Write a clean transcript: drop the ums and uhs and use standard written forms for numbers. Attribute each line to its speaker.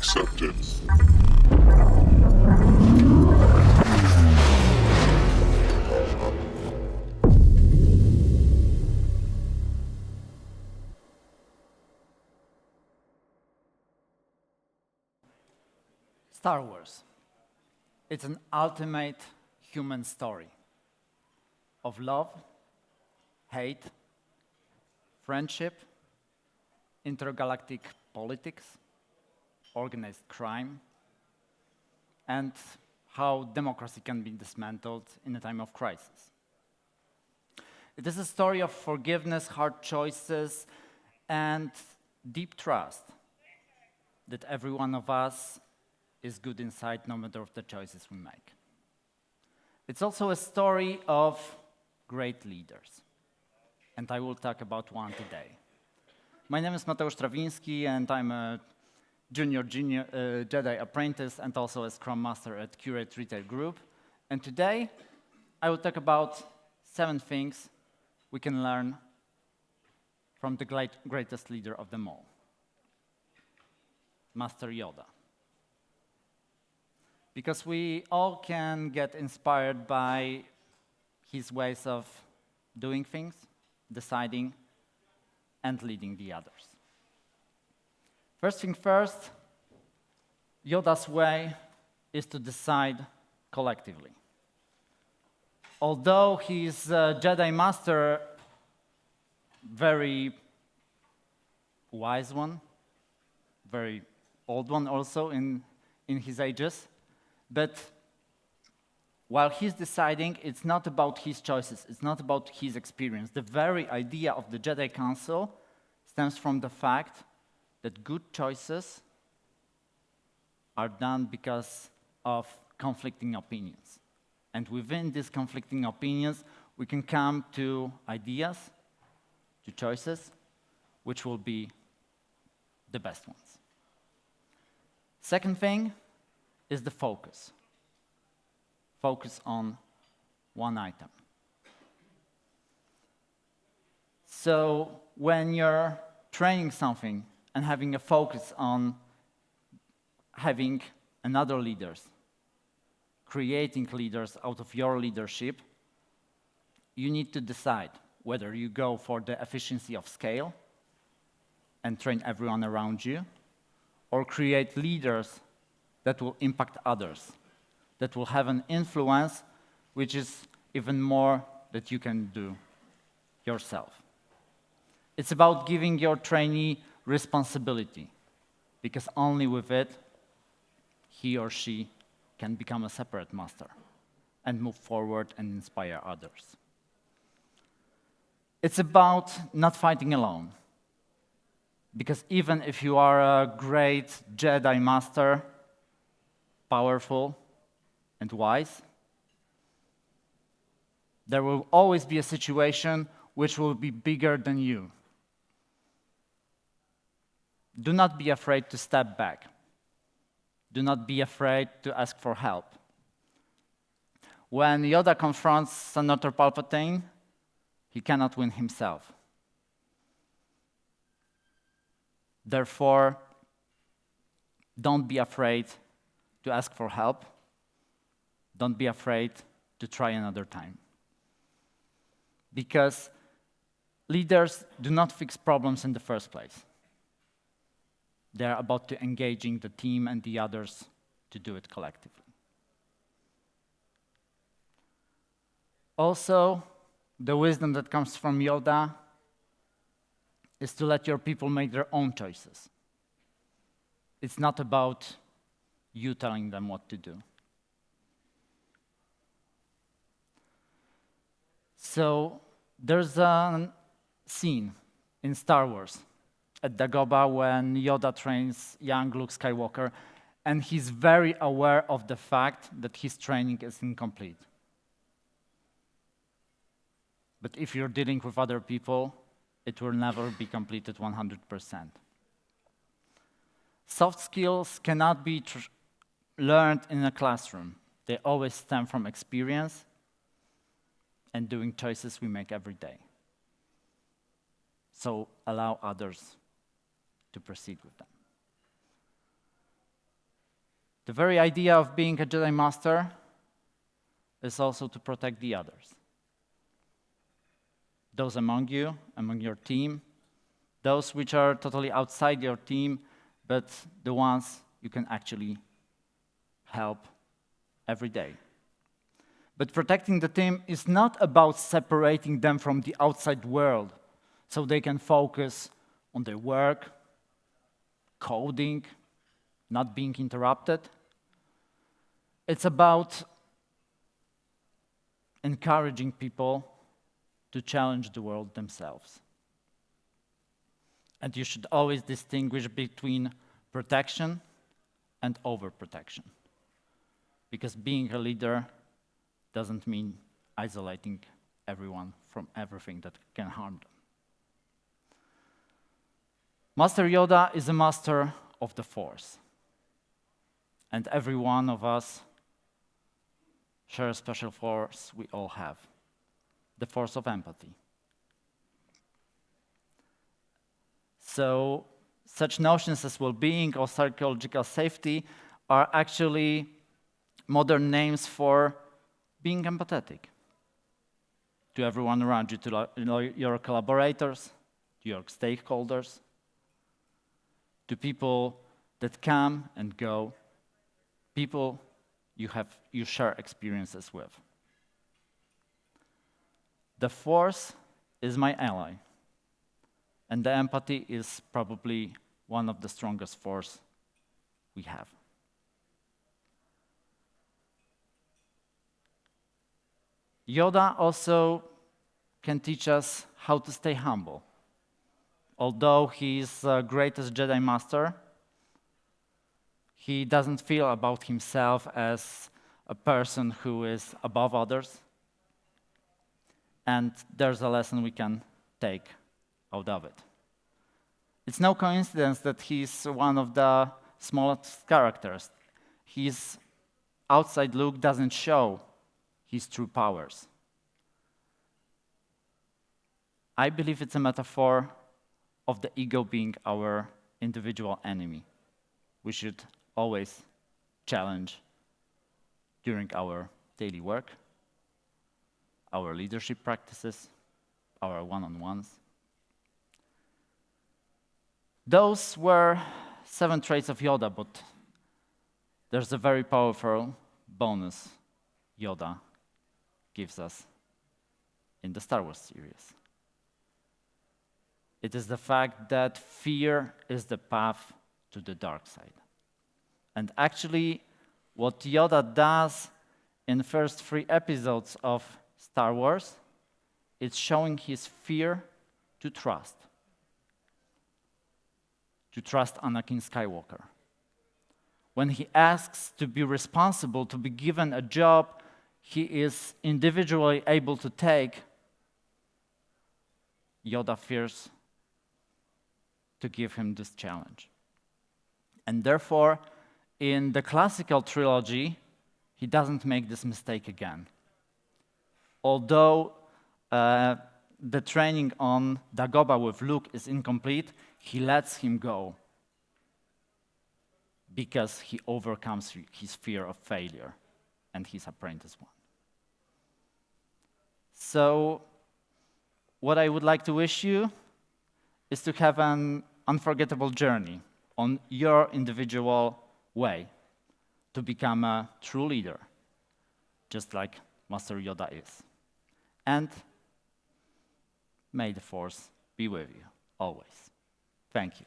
Speaker 1: accepted.
Speaker 2: Star Wars. It's an ultimate human story of love, hate, friendship, intergalactic politics, organized crime, and how democracy can be dismantled in a time of crisis. It is a story of forgiveness, hard choices, and deep trust that every one of us is good inside no matter of the choices we make. It's also a story of great leaders, and I will talk about one today. My name is Mateusz Trawiński, and I'm a junior Jedi apprentice and also a Scrum Master at Curate Retail Group. And today, I will talk about 7 things we can learn from the greatest leader of them all, Master Yoda. Because we all can get inspired by his ways of doing things, deciding, and leading the others. First thing first, Yoda's way is to decide collectively. Although he's a Jedi Master, very wise one, very old one also in his ages, but while he's deciding, it's not about his choices, it's not about his experience. The very idea of the Jedi Council stems from the fact that good choices are done because of conflicting opinions. And within these conflicting opinions, we can come to ideas, to choices, which will be the best ones. Second thing is the focus. Focus on one item. So when you're training something and having a focus on having another leaders, creating leaders out of your leadership, you need to decide whether you go for the efficiency of scale and train everyone around you, or create leaders that will impact others, that will have an influence which is even more that you can do yourself. It's about giving your trainee responsibility, because only with it, he or she can become a separate master and move forward and inspire others. It's about not fighting alone, because even if you are a great Jedi Master, powerful and wise, there will always be a situation which will be bigger than you. Do not be afraid to step back. Do not be afraid to ask for help. When Yoda confronts Senator Palpatine, he cannot win himself. Therefore, don't be afraid to ask for help. Don't be afraid to try another time. Because leaders do not fix problems in the first place. They're about to engaging the team and the others to do it collectively. Also, the wisdom that comes from Yoda is to let your people make their own choices. It's not about you telling them what to do. So there's a scene in Star Wars at Dagobah when Yoda trains young Luke Skywalker, and he's very aware of the fact that his training is incomplete. But if you're dealing with other people, it will never be completed 100%. Soft skills cannot be learned in a classroom. They always stem from experience and doing choices we make every day. So allow others to proceed with them. The very idea of being a Jedi Master is also to protect the others. Those among you, among your team, those which are totally outside your team, but the ones you can actually help every day. But protecting the team is not about separating them from the outside world so they can focus on their work, coding, not being interrupted. It's about encouraging people to challenge the world themselves. And you should always distinguish between protection and overprotection. Because being a leader doesn't mean isolating everyone from everything that can harm them. Master Yoda is a master of the Force. And every one of us shares a special force we all have, the force of empathy. So such notions as well-being or psychological safety are actually modern names for being empathetic to everyone around you, to your collaborators, to your stakeholders, to people that come and go, people you share experiences with. The Force is my ally, and the empathy is probably one of the strongest force we have. Yoda also can teach us how to stay humble. Although he's the greatest Jedi Master, he doesn't feel about himself as a person who is above others. And there's a lesson we can take out of it. It's no coincidence that he's one of the smallest characters. His outside look doesn't show his true powers. I believe it's a metaphor of the ego being our individual enemy. We should always challenge during our daily work, our leadership practices, our one-on-ones. Those were 7 traits of Yoda, but there's a very powerful bonus Yoda gives us in the Star Wars series. It is the fact that fear is the path to the dark side. And actually, what Yoda does in the first 3 episodes of Star Wars, it's showing his fear to trust Anakin Skywalker. When he asks to be responsible, to be given a job he is individually able to take, Yoda fears to give him this challenge. And therefore, in the classical trilogy, he doesn't make this mistake again. Although the training on Dagobah with Luke is incomplete, he lets him go because he overcomes his fear of failure and his apprentice one. So, what I would like to wish you is to have an unforgettable journey on your individual way to become a true leader, just like Master Yoda is. And may the Force be with you always. Thank you.